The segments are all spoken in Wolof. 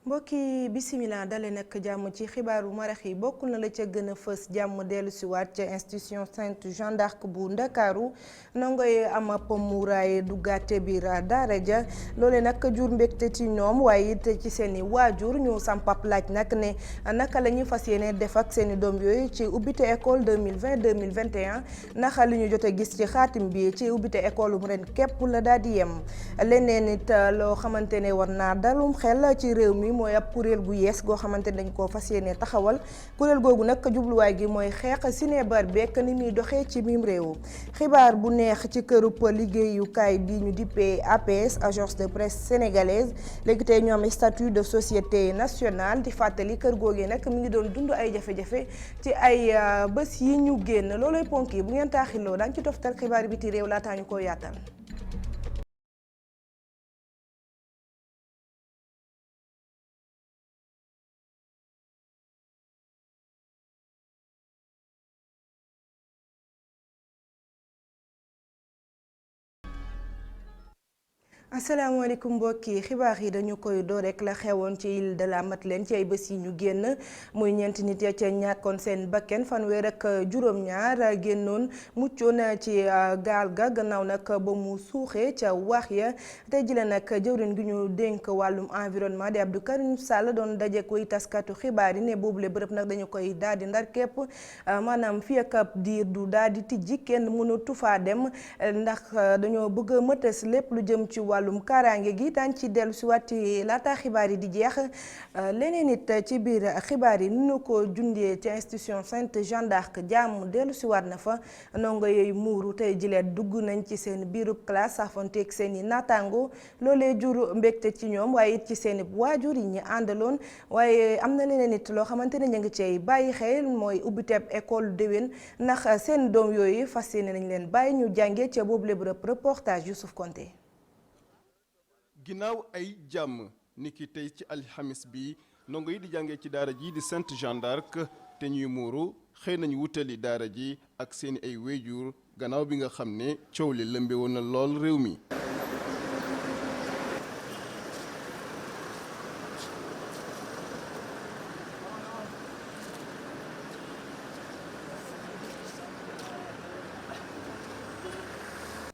mbokki bisimila dale nag jàmm ci xibaaru marax yi bokk na la ca gën a fës jàmm dellu siwaat ca institution Sainte Jeanne d'Arc bu Ndakaaru ndongoy am ab muuraay duggaate biir daara ja loole nag jur mbégte ci ñoom waaye it ci seeni waajur ñu sampap laaj nag ne naka la ñuy fas yéene def ak seeni doom yooyu ci ubbite école 2020-2021 naxa li ñu jot a gis ci xaatim bi ci ubbite école mu ren képp la daal di yem leneen it loo xamante ne war naa dalum xel ci réew mi mooy ab kuréel gu yees goo xamante ne dañ koo fas yéene taxawal kuréel googu nag jubluwaay gi mooy xeex sinébar bekk ni muy doxee ci biim réew xibaar bu neex ci kërub liggéeyukaay bi ñu dippee APS agence de presse sénégalaise léegi tey ñu am statut de société nationale di fàttali kër googee nag mi ngi doon dund ay jafe-jafe ci ay bés yi ñu génn looloy ponk yi bu ngeen taaxiloo daañu ci toftal xibaar biti réew laataa ñu ko yaatal. asalaamaaleykum mbokki xibaar yi dañu koy door rek la xewoon ci île de la Madeleine ci ay bés yi ñu génn muy ñeenti nit ya ca ñàkkoon seen bakken fanweer ak juróom-ñaar génnoon muccoon ci gaal ga gannaaw nag ba mu suuxee ca wax ya tey jii nag jëwriñ gi ñu dénk wàllum environnement di Abdou Karim Sall doon daje koy taskatu xibaar yi ne boobule bërëb nag dañu koy daal di ndar képp maanaam fii ak ab diir du daal di tijji kenn mënatu faa dem ndax dañoo bëgg a mëtës lépp lu jëm ci wàllum kaaraange gi daañ ci dellu si waat laata xibaar yi di jeex leneen it ci biir xibaar yi ni ñu ko jundee ci institution Sainte Jeanne d'Arc jàmm dellu si waat na fa ndongo yooyu muuru tey jileet dugg nañ ci seen biirub classe safonteeg seen i naataango loolee jur mbégte ci ñoom waaye it ci seen i waajur yi ñu àndaloon waaye am na leneen it loo xamante ne ñu ngi cay bàyyi xel mooy ubbiteeb école déwén ndax seen doom yooyu fas yéene nañ leen bàyyi ñu jàngee ca boobu le bërëb reportage Youssouf Konté. ginnaaw ay jàmm niki tey ci alxamis bi ndongo yi di jàngee ci daara ji di Sainte Jeanne d'Arc te ñuy muuru xëy nañu wutali daara ji ak seeni ay wéyjur gannaaw bi nga xam ne coow li lëmbe woon na lool réew mi.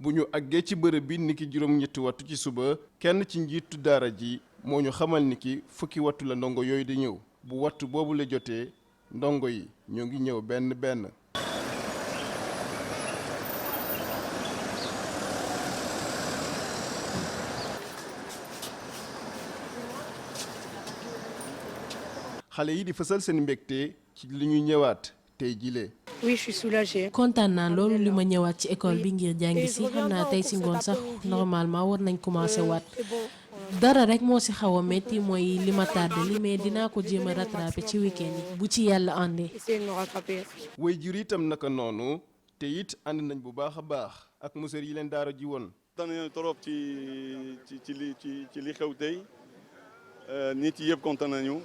bu ñu àggee ci bërëb bi niki juróom-ñetti wattu ci suba kenn ci njiitu daara ji moo ñu xamal niki fukki wattu la ndongo yooyu di ñëw bu wattu boobu la jotee ndongo yi ñoo ngi ñëw benn benn. xale yi di fësal seen mbégte ci li ñu ñëwaat tey jile. oui je suis soulagée. kontaan naa loolu li ma ñëwaat ci école bi ngir jàngi si xam naa tey si ngoon sax normalement war nañ commencé waat dara rek moo si xaw a métti mooy li ma tardé li mais dinaa ko jéem a rattrapé ci week-end yi bu ci yàlla àndee. way jur itam naka noonu te it ànd nañ bu baax a baax ak museur yi leen daara ji woon. kontaan nañu trop ci li xew tey nit yi yëpp kontaan nañu.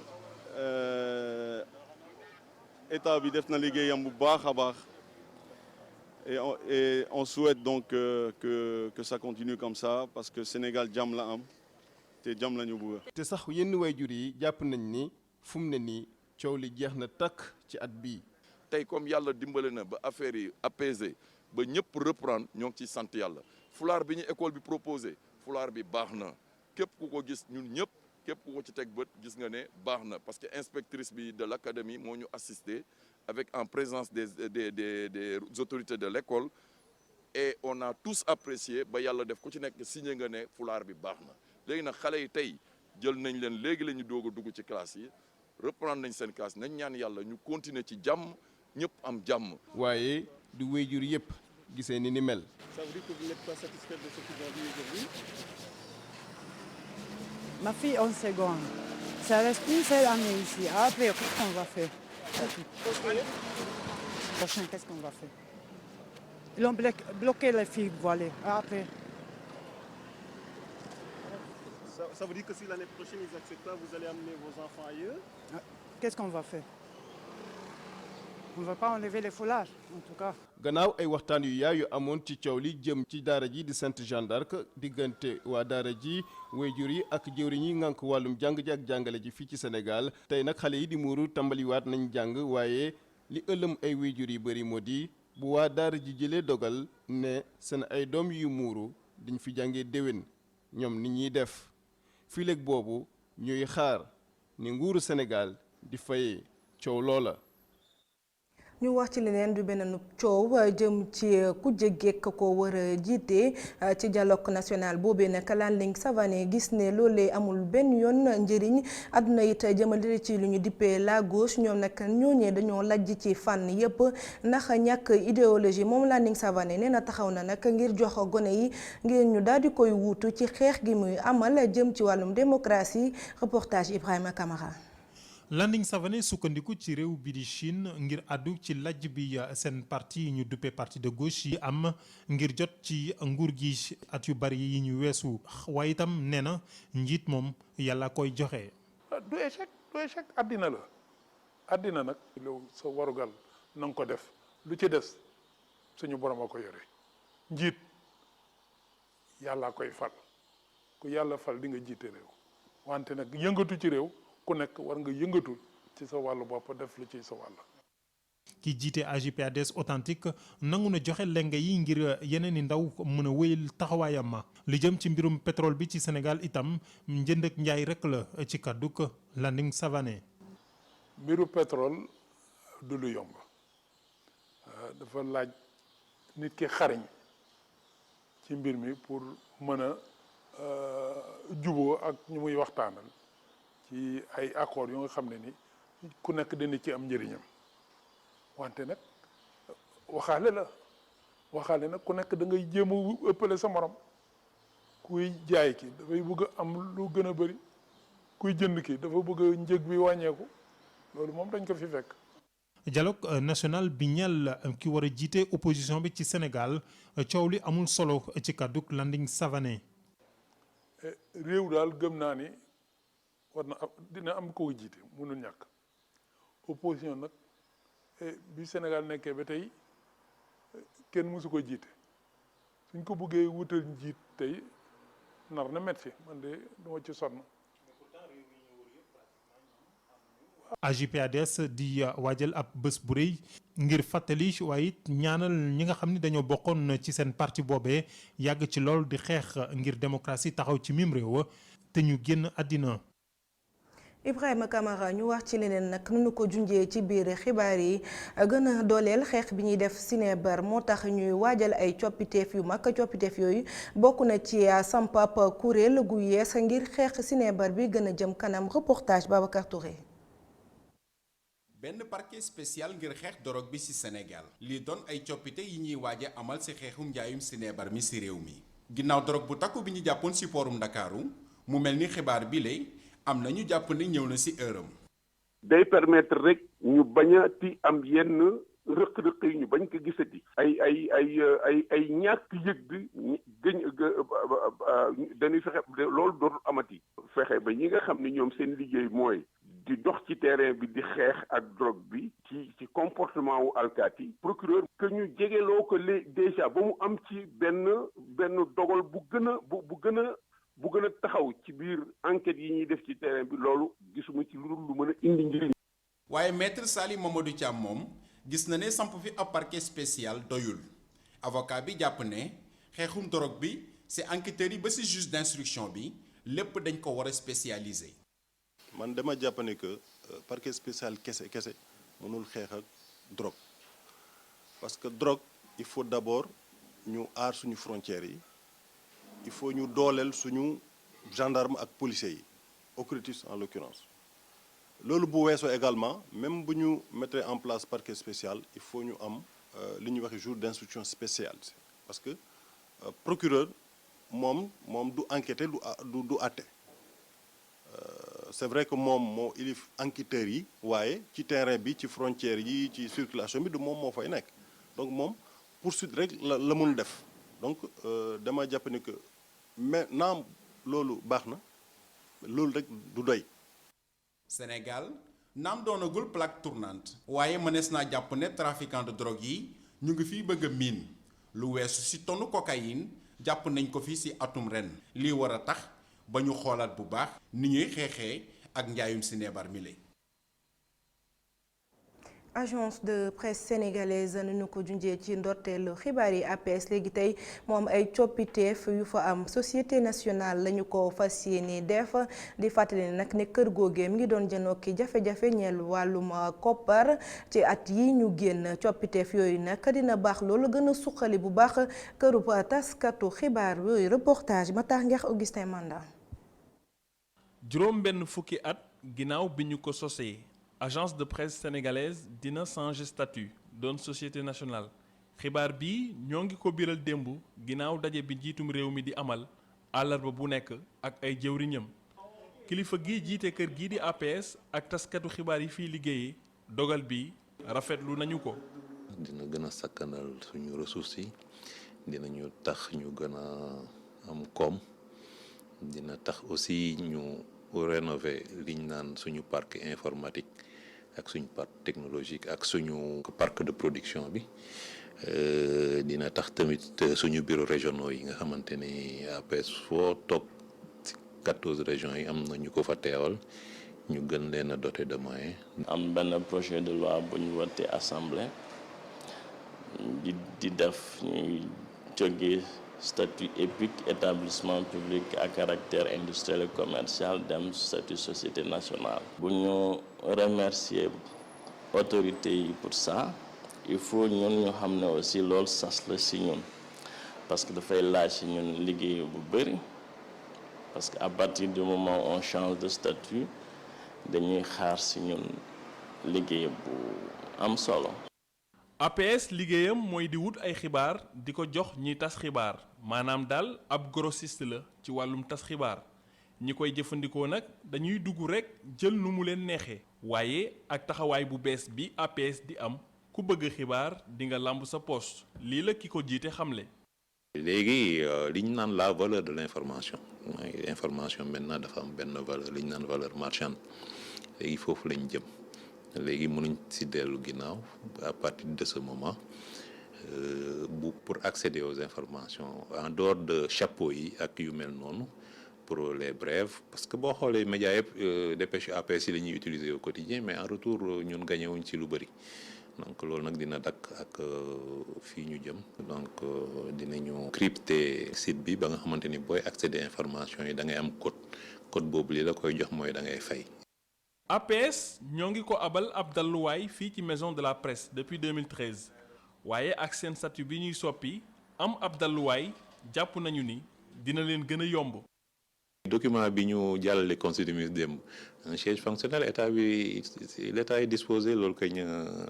État bi def na liggéeyam bu baax a baax et on souhaite donc que ça continue comme ça parce que Sénégal jàmm la am te jàmm la ñu bëgg. te sax yenn waajur yi jàpp nañ ni fu mu ne nii coow li jeex na takk ci at bii. tey comme yàlla dimbale na ba affaire yi apaisé ba ñëpp reprendre ñoo ngi ciy sant yàlla fulaar bi ñu école bi proposé fulaar bi baax na képp ku ko gis ñun ñëpp. képp ku ko ci teg bët gis nga ne baax na parce que inspectrice bi de l'académie moo ñu assisté avec en présence des autorités de l'école et on a tous apprécié ba yàlla def ku ci nekk signé nga ne fulaar bi baax na léegi nag xale yi tey jël nañ leen léegi la ñu doog a dugg ci classe yi reprendre nañ seen classe nañ ñaan yàlla ñu continuer ci jàmm ñëpp am jàmm. waaye du wéyjur yëpp gisee ni mel. Ça veut dire que vous n'êtes pas satisfait de ce qu'ils ont vu aujourd'hui? Ma fille en seconde. Ça reste une seule année ici. Après, qu'est-ce qu'on va faire? Prochain, qu'est-ce qu'on va faire? Ils ont bloqué les filles voilées. Après. Ça veut dire que si l'année prochaine ils acceptent pas, vous allez amener vos enfants ailleurs? Qu'est-ce qu'on va faire? On ne veut pas enlever les foulards, en tout cas. gannaaw ay waxtaan yu yaay yu amoon ci coow li jëm ci daara ji di Sainte Jeanne d'Arc diggante waa daara ji waajur yi ak jëwriñ yi ngànk wàllum jàng ji ak jàngale ji fii ci Sénégal tey nag xale yi di muuru tàmbaliwaat nañ jàng waaye li ëlëm ay waajur yi bëri moo di bu waa daara ji jëlee dogal ne seen ay doom yu muuru dañ fi jàngee déwén ñoom ni ñuy def fileeg boobu ñuy xaar ni nguuru Sénégal di fayee coow loola. ñu wax ci leneen du benn coow jëm ci kujje gekk ko war a jiite ci dialogue national boobee nag Landing Savané gis ne loolee amul benn yoon njëriñ àdduna it jëmale ci lu ñu dippee la gauche ñoom nag ñooñee dañoo lajj ci fànn yépp ndax ñàkk idéologie moom Landing Savané nee na taxaw na nag ngir jox gone yi ngir ñu daal di koy wuutu ci xeex gi muy amal jëm ci wàllum démocratie reportage Ibrahima Camara. Landing Savané sukkandiku ci réew bi di Chine ngir àddu ci lajj bi seen parti yi ñu duppee parti de gauche yi am ngir jot ci nguur gi at yu bari yi ñu weesu waaye itam nee na njiit moom yàlla koy joxe. du échec àddina la àddina nag. loolu sa warugal na nga ko def lu ci des suñu borom a ko yore njiit yàlla koy fal ku yàlla fal di nga jiite réew wante nag yëngatu ci réew. ku nekk war nga yëngatu ci sa wàllu bopp def lu ci sa wàll. ki jiite AJ/PADS authentique nangu na joxe lenge yi ngir yeneen i ndaw mën a wéyal taxawaayam ma li jëm ci mbirum pétrole bi ci Sénégal itam njënd ak njaay rek la ci kàdduk Landing Savané. mbiru pétrole du lu yomb dafa laaj nit ki xariñ ci mbir mi pour mën a juboo ak ñu muy waxtaanal. ci ay accords yu nga xam ne ni ku nekk dina ci am njëriñam wante nag waxaale nag ku nekk da ngay jéem a ëppale sa morom kuy jaay ki dafay bëgg a am lu gën a bëri kuy jënd ki dafa bëgg njëg bi wàññeeku loolu moom dañ ko fi fekk. dialogue national bi ñeel ki war a jiite opposition bi ci Sénégal coow li amul solo ci kàdduk Landing Savané. réew daal gëm naa ni. war na dina am koo jiite mënul ñàkk opposition nag bi Sénégal nekkee ba tey kenn mësu ko jiite suñ ko bëggee wutal njiit tey nar na metti man de duma ci sonn. AJ/PADS di waajal ab bés bu rëy ngir fàttali waaye it ñaanal ñi nga xam ni dañoo bokkoon ci seen parti boobee yàgg ci lool di xeex ngir démocratie taxaw ci mim réew te ñu génn àddina. Ibrahima Camara ñu wax ci leneen nag nu ko junjee ci biir xibaar yi gën a dooleel xeex bi ñuy def Sinébar moo tax ñuy waajal ay coppiteef yu mag coppiteef yooyu bokk na ci sampap kuréel gu yees ngir xeex Sinébar bi gën a jëm kanam reportage Babacar Touré. benn parquet spécial ngir xeex dorog bi ci Sénégal lii doon ay coppite yi ñuy waaja amal ci xeexum njaayum Sinébar mi ci réew mi ginnaaw dorog bu takku bi ñu jàppoon ci poorum Ndakaaru mu mel ni xibaar bi lay am na ñu jàpp ne ñëw na ci heure am. day permettre rek ñu bañati am yenn rëq-rëq yi ñu bañ ko gisati. ay ñàkk yëg bi dañuy fexe loolu dootul amati. fexe ba ñi nga xam ne ñoom seen liggéey mooy di dox ci terrain bi di xeex ak drogue bi ci comportement wu alkaati procureur que ñu jegeloo ko déjà ba mu am ci benn dogal bu gën a taxaw ci biir enquête yi ñuy def ci terrain bi loolu gisuma ci lu mën a indi njëriñ. waaye maître Sali Mamadou Thiam moom gis na ne samp fi ab parquet spécial doyul avocat bi jàpp ne xeexum drogue bi ci enquêteurs yi ba ci juge d'instruction bi lépp dañ ko war a spécialiser. man dama jàpp ne que parquet spécial kese mënul xeex ak drogue parce que drogue il faut d'abord ñu aar suñu frontières yi. il faut ñu dooleel suñu gendarme ak policiers yi OCRTIS en l'occurrence loolu bu weesoo également même bu ñu mettre en place parquet spécial il faut ñu am li ñuy wax jour d'instruction spéciale parce que procureur moom du enquêter du àtte c'est vrai que moom moo ilif enquêteurs yi waaye ci terrain bi ci frontières yi ci circulation bi du moom moo fay nekk donc moom poursuite rek la mun def donc dama jàpp ni que mais loolu baax na loolu rek du doy. Sénégal naam doonagul plaque tournante waaye mënees naa jàpp ne trafiquant de drogue yi ñu ngi fiy bëgg a miin lu weesu ci tonne cocaïne jàpp nañ ko fi ci atum ren lii war a tax ba ñu xoolaat bu baax ni ñuy xeexee ak njaayum sinébar mi lay. agence de presse sénégalaise nu ñu ko junjee ci ndorteelu xibaar yi APS léegi tey moom ay coppiteef yu fa am société nationale lañu ko fas yéene def di fàttali nag ne kër googee mi ngi doon janokki jafe-jafe ñeel wàllum koppar ci at yi ñu génn coppiteef yooyu nag dina baax loolu gën a suqali bu baax këru taskatu xibaar yooyu reportage ma tax ngeex Augustin Manda. juróom benn fukki at ginnaaw bi ñu ko sosee agence de presse sénégalaise dina changer statut doon société nationale xibaar bi ñoo ngi ko biral démb ginnaaw daje bi njiitum réew mi di amal àllarba bu nekk ak ay jëwriñam kilifa gi jiite kër gii di APS ak taskatu xibaar yi fiy liggéeyee dogal bi rafetlu nañu ko. dina gën a sakkanal suñu ressources yi dinañu tax ñu gën a am koom dina tax aussi ñu rénover liñ naan suñu parc informatique ak suñu parc technologique ak suñu parc de production bi dina tax tamit suñu bureau régionaux yi nga xamante ni APS foo toog ci 14 régions yi am na ñu ko fa teewal ñu gën leen a doter de moyens. am benn projet de loi bu ñu wote assemblée di def ñuy jógee statut EPIC établissement public à caractère industriel et commercial dem statut société nationale. bu ñu remercier autorités yi pour ça il faut ñun ñu xam ne aussi loolu sas la si ñun parce que dafay laaj si ñun liggéey bu bëri parce que à partir du moment où on change de statut dañuy xaar si ñun liggéey bu am solo. APS liggéeyam mooy di wut ay xibaar di ko jox ñiy tas xibaar maanaam daal ab grossiste la ci wàllum tas xibaar ñi koy jëfandikoo nag dañuy dugg rekk jël nu mu leen neexee waaye ak taxawaay bu bees bi APS di am ku bëgg xibaar di nga làmb sa poste lii la ki ko jiite xamle. léegi li ñu naan la valeur de l'information information maintenant dafa am benn valeur li ñu naan valeur marchande léegi foofu lañ jëm. léegi mënuñ ci dellu ginnaaw à partir de ce moment pour accéder aux informations en dehors de chapeau yi ak yu mel noonu pour les brèves parce que boo xoolee médias yëpp dépêche APS yi la ñuy utiliser au quotidien mais en retour ñun gagné wuñ ci lu bëri donc loolu nag dina dakk ak fii ñu jëm donc dinañu crypter site bi ba nga xamante ni booy accéder information yi da ngay am code boobu li la koy jox mooy da ngay fay. APS ñoo ngi ko abal ab dalluwaay fii ci maison de la presse depuis 2013 waaye ak seen statut bi ñuy soppi am ab dalluwaay jàpp nañu ni dina leen gën a yomb. document bi ñu jàllale conseil des ministres démb un siège fonctionnel état yi disposé loolu kay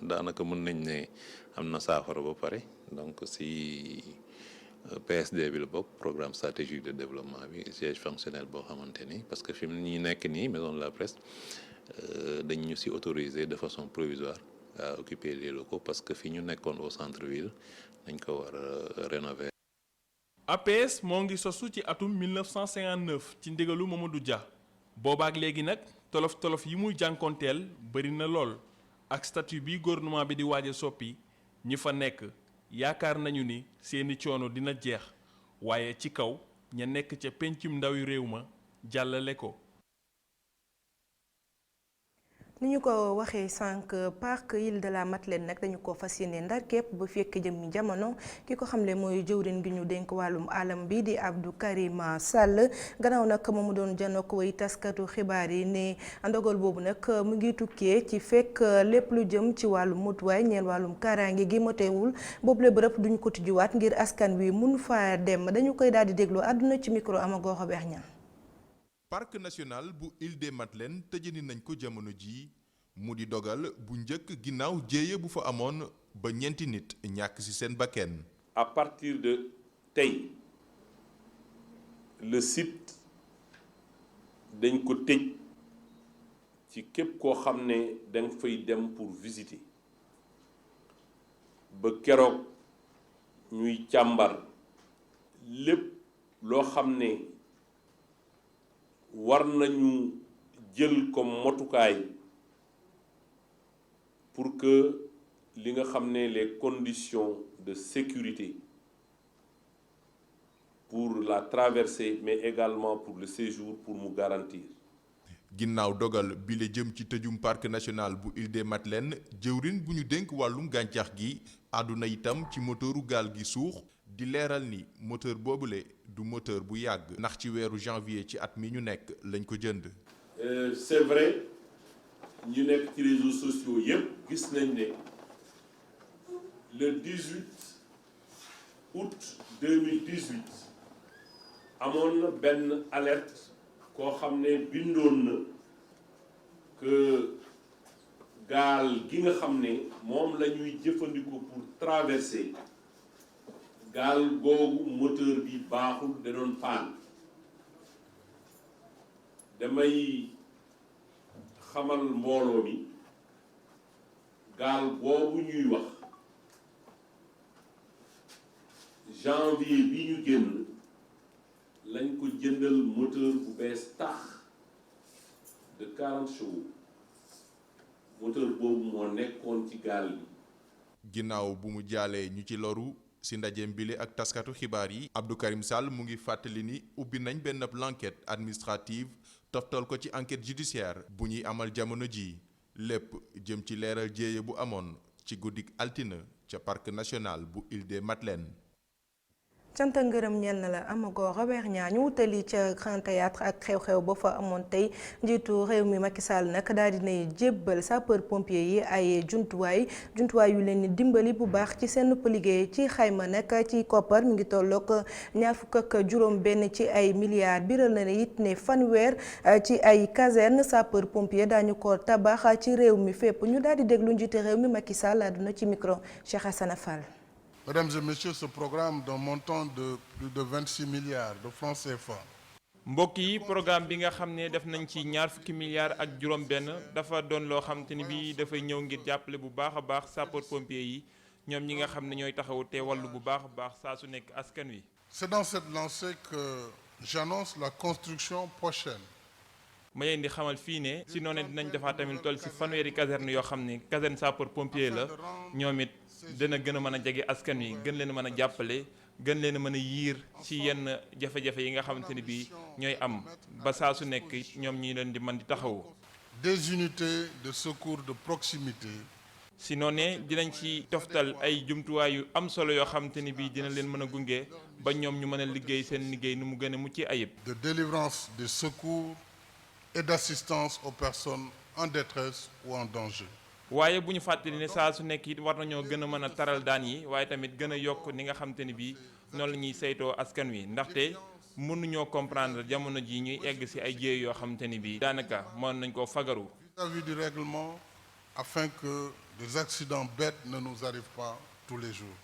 daanaka mën nañ ne am na saafara ba pare donc si PSD bi la bokk programme stratégique de développement bi siège fonctionnel boo xamante ni parce que fi mu ñi nekk nii maison de la presse. dañ ñu ci autorisé de façon provisoire à occuper les locaux parce que fi ñu nekkoon au centre-ville dañ ko war a rénover. APS moo ngi sosu ci atum 1959 ci ndigalu Mamadou Dia boobaak léegi nag tolof-tolof yi muy jànkonteel bari na lool ak statut bi gouvernement bi di waaj a soppi ñi fa nekk yaakaar nañu ni seeni coono dina jeex waaye ci kaw ña nekk ca pencum ndawi réew ma jàllale ko. ni ñu ko waxee sànq parc Île de la Madeleine nag dañu ko fas yéene ndar képp ba fekk jëmmi jamono ki ko xamle mooy jëwriñ gi ñu dénk wàllum alam bi di Abdou Karim Sall gannaaw nag moomu doon janok way taskatu xibaar yi ne ndogal boobu nag mu ngi tukkee ci fekk lépp lu jëm ci wàllum mutuwaay ñeel wàllum kaaraange gi motewul boobule bërëb duñu ko tijjuwaat ngir askan wi mun faa dem dañu koy daal di déglu àdduna ci micro Amago Xobeex ñan parc national bu Île des Madeleines tëjani nañ ko jamono ji mu di dogal bu njëkk ginnaaw jéeye bu fa amoon ba ñeenti nit ñàkk ci seen bakken. À partir de tey le site dañ ko tëj ci képp koo xam ne danga fay dem pour visiter ba keroog ñuy càmbar lépp loo xam ne war nañu jël comme motukaay pour que li nga xam ne les conditions de sécurité pour la traversée mais également pour le séjour pour mu garantir. ginnaaw dogal bi la jëm ci tëjum parc national bu Île des Madeleines jëwrin bu ñu dénk wàllum gàncax gi àdduna itam ci moteuru gaal gi suux di leeral ni moteur boobule du moteur bu yàgg ndax ci weeru janvier ci at mi ñu nekk lañ ko jënd. C'est vrai ñu nekk ci réseaux sociaux yépp gis nañ ne le 18 août 2018 amoon na benn alerte koo xam ne bindoon na que gaal gi nga xam ne moom la ñuy jëfandikoo pour traverser gaal googu moteur bi baaxul da doon paan damay xamal mbooloo mi gaal boobu ñuy wax janvier bi ñu génn lañ ko jëndal moteur bu bees tax de 40 chevaux moteur boobu moo nekkoon ci gaal bi. ginnaaw bu mu jaalee ñu ci loru ci ndajeem bile ak taskatu xibaar yi Abdou Karim Sall mu ngi fàttali ni ubbi nañ benn enquête administrative toftal ko ci enquête judiciaire bu ñuy amal jamono ji lépp jëm ci leeral jéeye bu amoon ci guddik altine ca parc national bu Île des Madeleines. cant ak ngërëm ñeel na la Amago Robert Niang ñu wutali ca Grand Théâtre ak xew-xew ba fa amoon tey njiitu réew mi Macky Sall nag daal dinay jébbal sapeur pompier yi ay jumtuwaay yu leen di dimbali bu baax ci seen liggéey ci xayma nag ci koppar mi ngi tolloog 25 ci ay milliards biral na ne it ne fanweer ci ay caserne sapeur pompier daañu ko tabax ci réew mi fépp ñu daal di déglu njiitu réew mi Macky Sall àdduna ci micro Cheikh Hassana Fall. Mesdames et messieurs, ce programme d'un montant de plus de 26 milliards de francs CFA. mbokk yi programme bi nga xam ne def nañ ci 20 milliards ak juróom-benn dafa doon loo xam te ni bii dafay ñëw ngir jàppale bu baax a baax sapeur pompier yi ñoom ñi nga xam ne ñooy taxawu te wàllu bu baax a baax saa su nekk askan wi. C'est dans cette lancée que j'annonce la construction prochaine. ma leen di xamal fii ne si noonu dinañ defaat tamit toll si fanweeri caserne yoo xam ne caserne sapeur pompier la ñoom it dina gën a mën a jege askan wi gën leen a mën a jàppale gën leen a mën a yiir ci yenn jafe-jafe yi nga xamante ni bii ñooy am ba saa su nekk ñoom ñi leen di mën di taxawu. Des unités de secours de proximité. si noonu dinañ ci toftal ay jumtuwaay yu am solo yoo xamante ni bii dina leen mën a gunge ba ñoom ñu mën a liggéey seen liggéey nu mu gën a mucc ayib. De délivrance des secours et d'assistance aux personnes en détresse ou en danger. waaye bu ñu fàttali ne saa su nekk it war nañoo gën a mën a taral daan yi waaye tamit gën a yokk ni nga xamante ni bii noonu la ñuy saytoo askan wi ndaxte mënuñoo comprendre jamono ji ñuy egg ci ay jéey yoo xamante ni bii daanaka mën nañ koo fagaru. Vis-à-vis du règlement afin que des accidents bêtes ne nous arrivent pas tous les jours.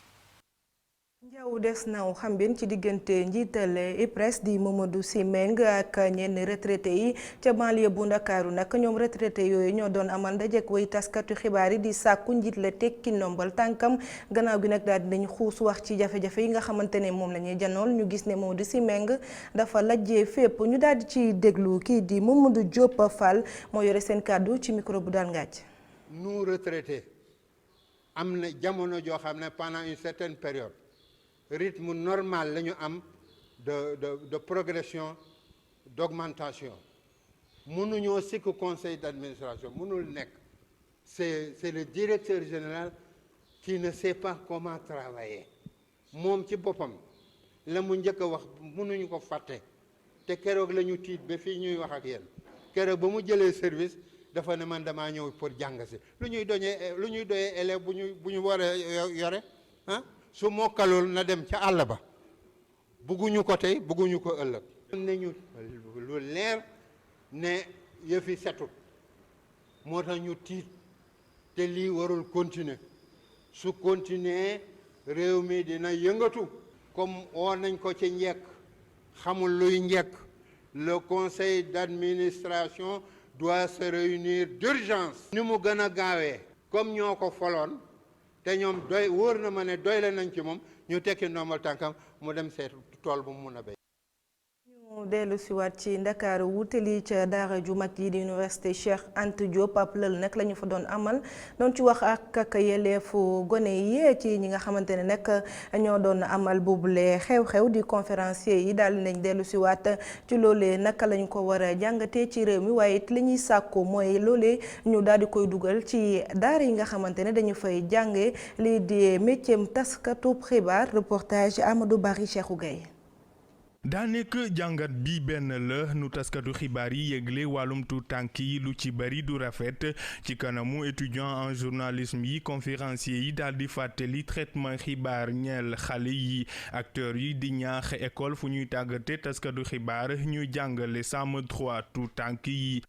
njaaw des naw xambin ci diggante njiital IPRES di Mamadou Sy Meng ak ñenn retraité yi ca banlieue bu Ndakaaru nag ñoom retraité yooyu ñoo doon amal ndajek way taskatu xibaar yi di sàkku njiit la tekki ndombal tànkam gannaaw gi nag daal dinañ xuus wax ci jafe-jafe yi nga xamante ne moom la ñuy janool ñu gis ne Mamadou Sy Meng dafa lajjee fépp ñu daal di ci déglu kii di Mamadou Diop Fall moo yore seen kàddu ci micro bu daal ngàcc. nous retraités am na jamono joo xam ne pendant une certaine période rythme normal la ñu am de progression d'augmentation mënuñoo sikk conseil d'administration mënul nekk c'est le directeur général qui ne sait pas comment travailler moom ci boppam la mu njëkk a wax mënuñu ko fàtte te keroog la ñu tiit ba fii ñuy wax ak yéen keroog ba mu jëlee service dafa ne man damaa ñëw pour jàng si lu ñuy doyee élève bu ñu war a yore ah su mokkalul na dem ca àll ba bugguñu ko tey bugguñu ko ëllëg nañu lu leer ne yëfi setut moo tax ñu tiit te lii warul continuer su continuer réew mi dina yëngatu comme oo nañ ko ci njekk xamul luy njekk le conseil d'administration doit se réunir d'urgence ni mu gën a gaawee comme ñoo ko foloon te ñoom doy wóor na ma ne doy la nañ ci moom ñu tekki ndombal tànkam mu dem seet tool bu mu mun a béy. dellu si waat ci Ndakaaru wutali ca daara ju mag yi di université Cheikh Anta Diop ab lël nag la ñu fa doon amal doon ci wax ak yelleefu gone yi ci ñi nga xamante ne nag ñoo doon amal boobule xew-xew di conférencier yi daal nañ dellu si waat ci loolee naka lañ ko war a jàngatee ci réew mi waaye it li ñuy sàkku mooy loolee ñu daal di koy dugal ci daara yi nga xamante ne dañu fay jànge lii di métier taskatu xibaar reportage Amadou Bari Cheikhou Gaye. daa nekk jàngat bi benn la nu taskatu xibaar yi yëgle wàllum tuut tànk yi lu ci bari du rafet ci kanamu étudiant en journalisme yi conférencier yi daal di fàttali traitement xibaar ñeel xale yi acteurs yi di ñaax école fu ñuy tàggate taskatu xibaar ñuy jàngale sàmm droit tuut tànk yi.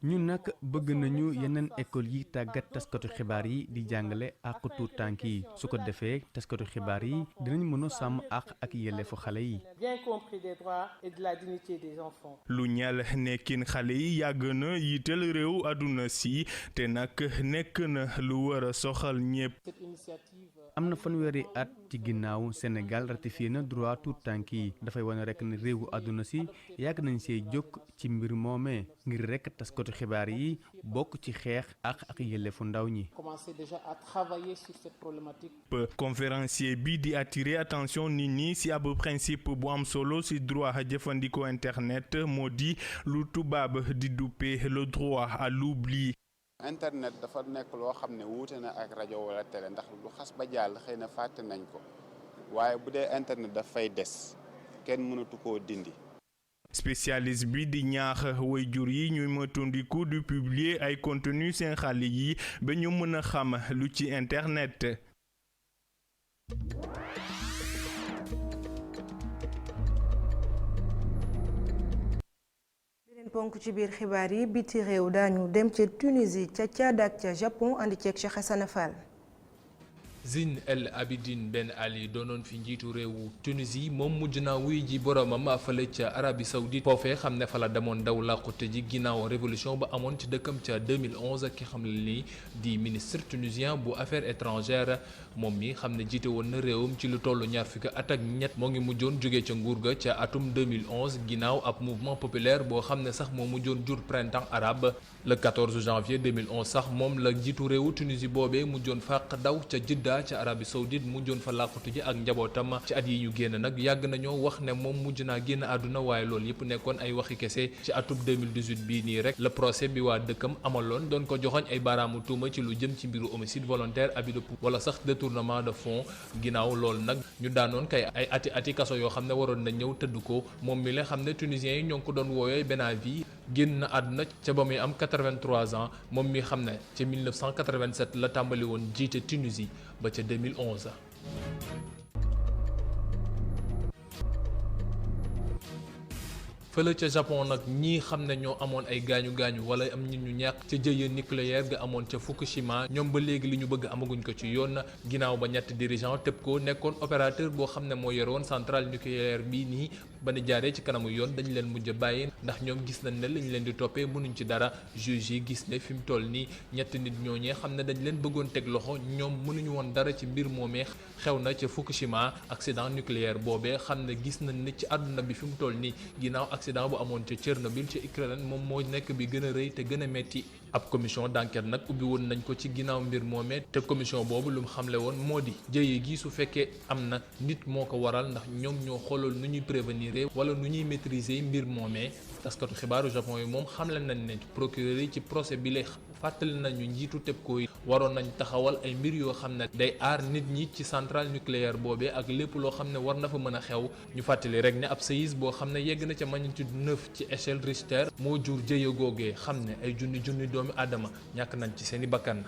ñun nag bëgg nañu yeneen école yi tàggat taskatu xibaar yi di jàngale àq tuut tànk yi su ko defee taskatu xibaar yi dinañ mën a sàmm àq ak yelleefu xale yi. bien compris des droits et de la dignité des enfants. lu ñeel nekkin xale yi yàgg na yitteel réew àdduna si te nag nekk na lu war a soxal ñépp. am na fanweeri at ci ginnaaw Sénégal ratifié na droit tuut tànk yi dafay wane rek ne réewu àdduna si yàgg nañ see jóg ci mbir moomee ngir rek taskatu xibaar yi bokk ci xeex ak yelleefu ndaw ñi. commencé déjà à travailler sur cette problématique. conférencier bi di attirer attention nit ñi ci ab principe bu am solo ci droit jëfandikoo internet moo di lu tubaab di duppee le droit à l'oubli. internet dafa nekk loo xam ne wuute na ak rajo wala télé ndax lu xas ba jàll xëy na fàtte nañ ko waaye bu dee internet dafay des kenn mënatu koo dindi. spécialiste bi di ñaax waajur yi ñuy moytandiku di publier ay contenu seen xale yi ba ñu mën a xam lu ci internet. ponk ci biir xibaar yi biti réew daañu dem ca Tunisie ca Tchad ak ca Japon andi ceeg Cheikh Hassana Fall. Zine El Abidine Ben Ali doonoon fi njiitu réewu Tunisie moom mujj naa wuy ji boromam fële ca Arabie Saoudite foofee xam ne fa la demoon daw làqute ji ginnaaw révolution ba amoon ci dëkkam ca 2011 ki xam ne ni di ministre tunisien bu affaires étrangères moom mi xam ne jiite woon na réewam ci lu tollu ñaar fukki at ak ñett moo ngi mujjoon jóge ca nguur ga ca atum 2011 ginnaaw ab mouvement populaire boo xam ne sax moo mujjoon jur printemps arabe le 14 janvier 2011 sax moom la njiitu réewu Tunisie boobee mujjoon fàq daw ca Jidda ca Arabie Saoudite mujjoon fa làqutu ji ak njabootam ci at yi ñu génn nag yàgg nañoo wax ne moom mujj naa génn àdduna waaye loolu yëpp nekkoon ay waxi kese ci atum 2018 bii nii rek le procès bi waa dëkkam amaloon doon ko joxoñ ay baaraamu tuuma ci lu jëm ci mbiru homicide volontaire abus de pouvoir wala sax détournement de fonds ginnaaw loolu nag ñu daanoon kay ay ati kaso yoo xam ne waroon na ñëw tëdd ko moom mi la xam ne tunisiens yi ñoo ngi ko doon woowee Ben Ali génn na àdduna ca ba muy am 83 ans moom mi xam ne ca 1987 la tàmbali woon jiite Tunisie ba ca 2011. fële ca Japon nag ñii xam ne ñoo amoon ay gaañu-gaañu wala am nit ñu ñàkk ca jëye nucléaire ga amoon ca Fukushima ñoom ba léegi li ñu bëgg amaguñ ko ci yoon ginnaaw ba ñetti dirigeant TEPCO nekkoon opérateur boo xam ne moo yore woon centrale nucléaire bii nii ba ni jaaree ci kanamu yoon dañu leen mujj bàyyi ndax ñoom gis nañ ne lañ leen di toppee mënuñ ci dara juge yi gis ne fi mu toll nii ñetti nit ñooñee xam ne dañ leen bëggoon teg loxo ñoom mënuñu woon dara ci mbir moomee xew na ca Fukushima accident nucléaire boobee xam ne gis nañ ne ci àdduna bi fi mu toll nii ginnaaw accident bu amoon ca Tchernobyl ca Ukraine moom moo nekk bi gën a rëy te gën a metti ab commission d'enquête nag ubbi woon nañ ko ci ginnaaw mbir moomee te commission boobu lu mu xamle woon moo di jëye gi su fekkee am na nit moo ko waral ndax ñoom ñoo xoolal nu ñuy prévenir wala nu ñuy maîtriser mbir moomee taskatu xibaaru Japon yi moom xamle nañ ne procureur yi ci procès bi lay fàttali nañu njiitu TEPCO yi waroon nañ taxawal ay mbir yoo xam ne day aar nit ñi ci centrale nucléaire boobee ak lépp loo xam ne war na fa mën a xew ñu fàttali rek ne ab séisme boo xam ne yegg na ca magnitude 9 ci échelle Richter moo jur jëye googee xam ne ay junni doomi aadama ñàkk nañ ci seeni bakkan.